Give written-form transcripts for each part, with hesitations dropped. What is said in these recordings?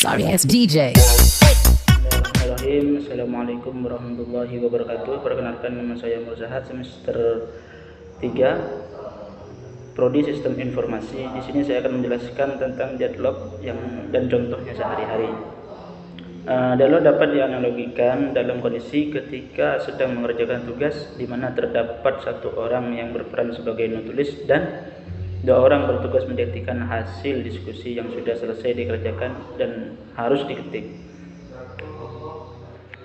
Sorry ass DJ. Bismillahirrahmanirrahim. Assalamualaikum warahmatullahi wabarakatuh. Perkenalkan, nama saya Murzahat, semester 3 Prodi Sistem Informasi. Di sini saya akan menjelaskan tentang deadlock dan contohnya sehari-hari. Deadlock dapat dianalogikan dalam kondisi ketika sedang mengerjakan tugas di mana terdapat satu orang yang berperan sebagai penulis dan dua orang bertugas mendetektikan hasil diskusi yang sudah selesai dikerjakan dan harus diketik.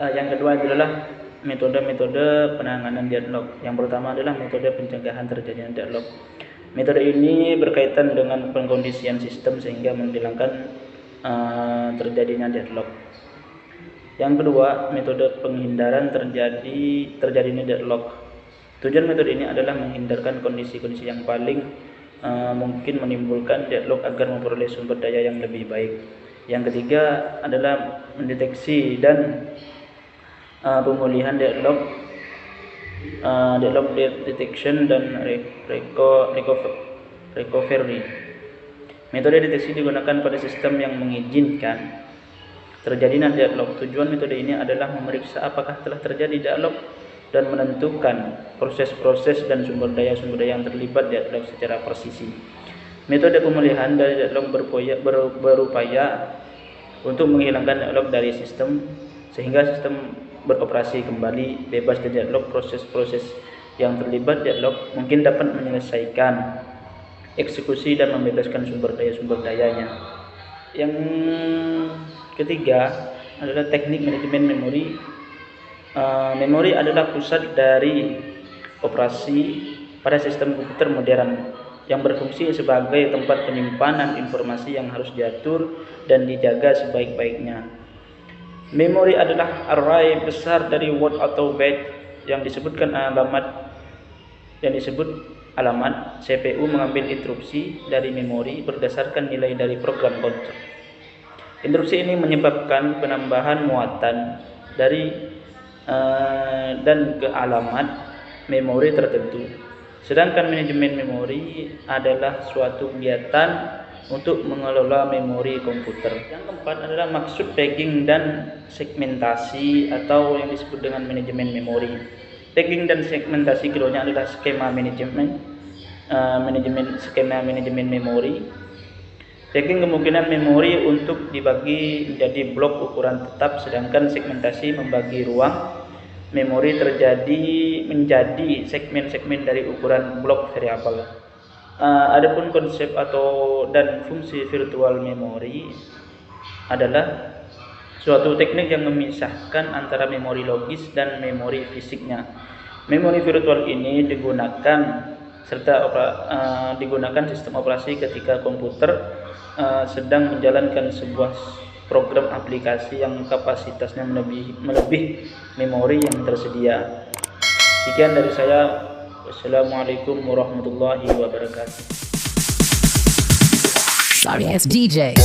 Yang kedua adalah metode-metode penanganan deadlock. Yang pertama adalah metode pencegahan terjadinya deadlock. Metode ini berkaitan dengan pengkondisian sistem sehingga menghilangkan terjadinya deadlock. Yang kedua, metode penghindaran terjadinya deadlock. Tujuan metode ini adalah menghindarkan kondisi-kondisi yang paling mungkin menimbulkan deadlock agar memperoleh sumber daya yang lebih baik. Yang ketiga adalah mendeteksi dan pemulihan deadlock detection dan recovery. Metode deteksi digunakan pada sistem yang mengizinkan terjadinya deadlock. Tujuan metode ini adalah memeriksa apakah telah terjadi deadlock dan menentukan proses-proses dan sumber daya yang terlibat deadlock secara presisi. Metode pemulihan dari deadlock berupaya untuk menghilangkan deadlock dari sistem sehingga sistem beroperasi kembali bebas dari deadlock. Proses-proses yang terlibat deadlock mungkin dapat menyelesaikan eksekusi dan membebaskan sumber dayanya. Yang ketiga adalah teknik manajemen memori. Memori adalah pusat dari operasi pada sistem komputer modern yang berfungsi sebagai tempat penyimpanan informasi yang harus diatur dan dijaga sebaik-baiknya. Memori adalah array besar dari word atau byte yang disebut alamat. CPU mengambil instruksi dari memori berdasarkan nilai dari program counter. Instruksi ini menyebabkan penambahan muatan dan ke alamat memori tertentu. Sedangkan manajemen memori adalah suatu kegiatan untuk mengelola memori komputer. Yang keempat adalah maksud tagging dan segmentasi atau yang disebut dengan manajemen memori. Tagging dan segmentasi keduanya adalah skema manajemen memori. Tagging kemungkinan memori untuk dibagi menjadi blok ukuran tetap, sedangkan segmentasi membagi ruang memori menjadi segmen-segmen dari ukuran blok variabel. Adapun konsep dan fungsi virtual memory adalah suatu teknik yang memisahkan antara memori logis dan memori fisiknya. Memori virtual ini digunakan sistem operasi ketika komputer sedang menjalankan sebuah program aplikasi yang kapasitasnya melebihi memori yang tersedia. Sekian dari saya. Wassalamualaikum warahmatullahi wabarakatuh. Sorry ass DJ.